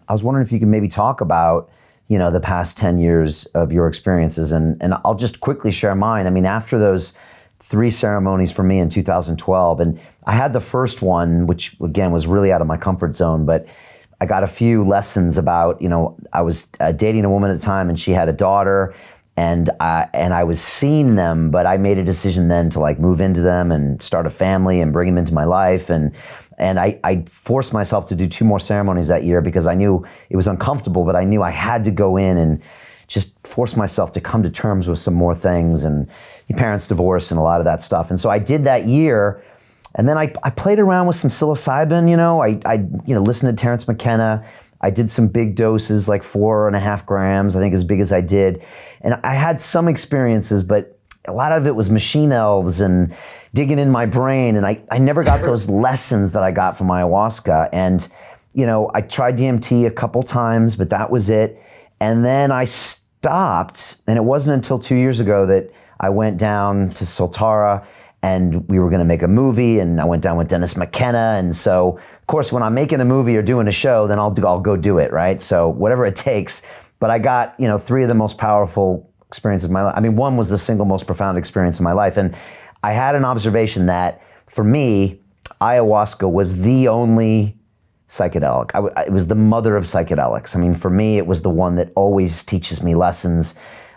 I was wondering if you could maybe talk about, the past 10 years of your experiences, and I'll just quickly share mine. I mean, after those 3 ceremonies for me in 2012, and I had the first one, which again was really out of my comfort zone, but I got a few lessons about, I was dating a woman at the time, and she had a daughter, and I was seeing them, but I made a decision then to like move into them and start a family and bring them into my life, and I forced myself to do 2 more ceremonies that year because I knew it was uncomfortable, but I knew I had to go in and just force myself to come to terms with some more things, and your parents' divorce and a lot of that stuff. And so I did that year, and then I played around with some psilocybin. I listened to Terrence McKenna. I did some big doses, like 4.5 grams, I think as big as I did. And I had some experiences, but a lot of it was machine elves and digging in my brain. And I never got those lessons that I got from ayahuasca. And, I tried DMT a couple times, but that was it. And then I stopped. And it wasn't until 2 years ago that I went down to Soltara, and we were going to make a movie, and I went down with Dennis McKenna. And so, of course, when I'm making a movie or doing a show, then I'll go do it, right? So whatever it takes. But I got, 3 of the most powerful experiences of my life. I mean, one was the single most profound experience of my life. And I had an observation that, for me, ayahuasca was the only psychedelic. It was the mother of psychedelics. I mean, for me, it was the one that always teaches me lessons.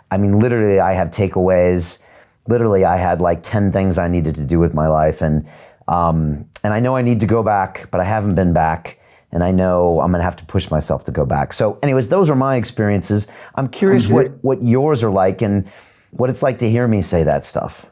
I mean, literally, I have takeaways. Literally, I had like 10 things I needed to do with my life. And I know I need to go back, but I haven't been back. And I know I'm going to have to push myself to go back. So anyways, those are my experiences. I'm curious what yours are like and what it's like to hear me say that stuff.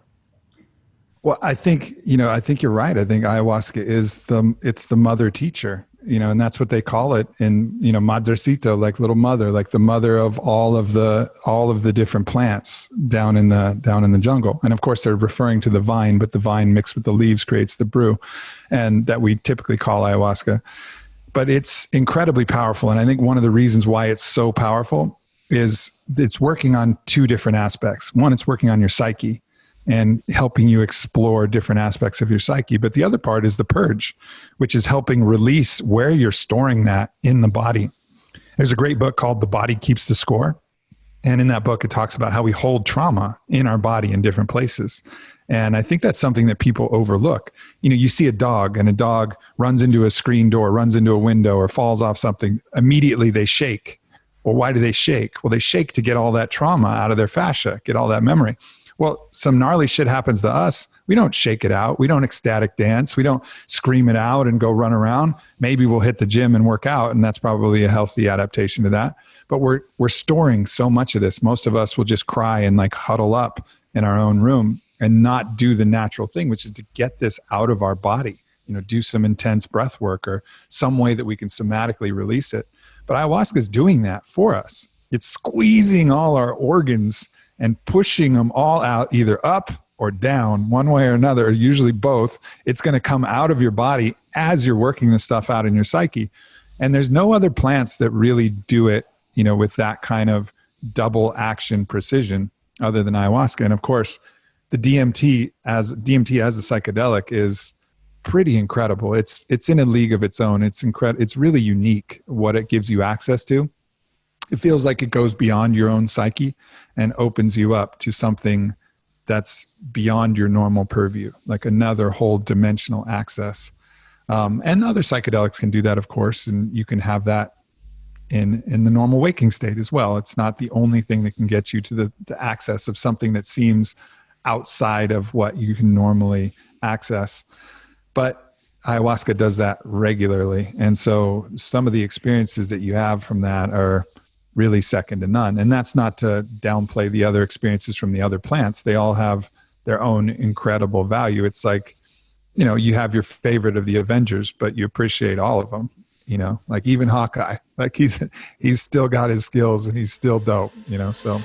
Well, I think you're right. I think ayahuasca is it's the mother teacher, and that's what they call it in, madrecita, like little mother, like the mother of all of the different plants down in the jungle. And of course they're referring to the vine, but the vine mixed with the leaves creates the brew, and that we typically call ayahuasca. But it's incredibly powerful. And I think one of the reasons why it's so powerful is it's working on 2 different aspects. One, it's working on your psyche and helping you explore different aspects of your psyche. But the other part is the purge, which is helping release where you're storing that in the body. There's a great book called The Body Keeps the Score. And in that book, it talks about how we hold trauma in our body in different places. And I think that's something that people overlook. You see a dog, and a dog runs into a screen door, runs into a window, or falls off something. Immediately they shake. Well, why do they shake? Well, they shake to get all that trauma out of their fascia, get all that memory. Well, some gnarly shit happens to us. We don't shake it out. We don't ecstatic dance. We don't scream it out and go run around. Maybe we'll hit the gym and work out, and that's probably a healthy adaptation to that. But we're storing so much of this. Most of us will just cry and like huddle up in our own room and not do the natural thing, which is to get this out of our body. Do some intense breath work or some way that we can somatically release it. But ayahuasca is doing that for us. It's squeezing all our organs and pushing them all out, either up or down, one way or another, or usually both. It's going to come out of your body as you're working the stuff out in your psyche. And there's no other plants that really do it, with that kind of double action precision other than ayahuasca. And of course, the DMT as a psychedelic is pretty incredible. It's in a league of its own. It's really unique what it gives you access to. It feels like it goes beyond your own psyche and opens you up to something that's beyond your normal purview, like another whole dimensional access. And other psychedelics can do that, of course, and you can have that in the normal waking state as well. It's not the only thing that can get you to the access of something that seems outside of what you can normally access. But ayahuasca does that regularly. And so some of the experiences that you have from that are really second to none. And that's not to downplay the other experiences from the other plants. They all have their own incredible value. It's like, you have your favorite of the Avengers, but you appreciate all of them, like even Hawkeye, like he's still got his skills and he's still dope, so.